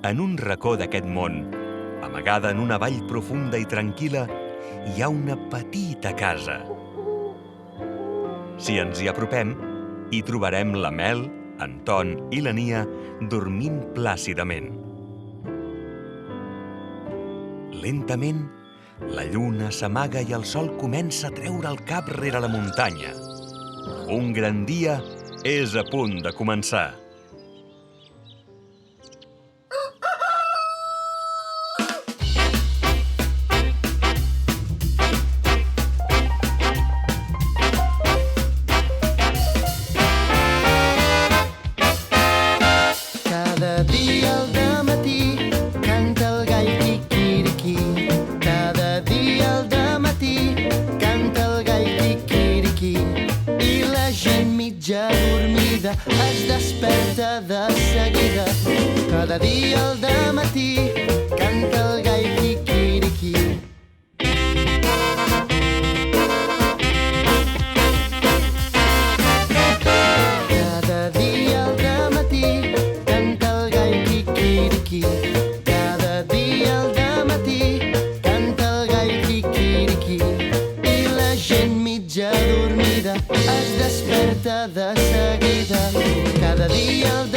En un racó d'aquest món, amagada en una vall profunda i tranquil·la, hi ha una petita casa. Si ens hi apropem, hi trobarem la Mel, en Ton i la Nia dormint plàcidament. Lentament, la lluna s'amaga i el sol comença a treure el cap rere la muntanya. Un gran dia és a punt de començar. Cada dia al dematí canta el gall quiquiriquí. Cada dia al dematí canta el gall quiquiriquí. I la gent mitja dormida es desperta de seguida. Cada dia al dematí canta el gall quiquiriquí. Cada dia al dematí canta el gall quiquiriquí. Cada dia al dematí canta el gall quiquiriquí. I la gent mitja dormida es desperta de seguida. Cada dia al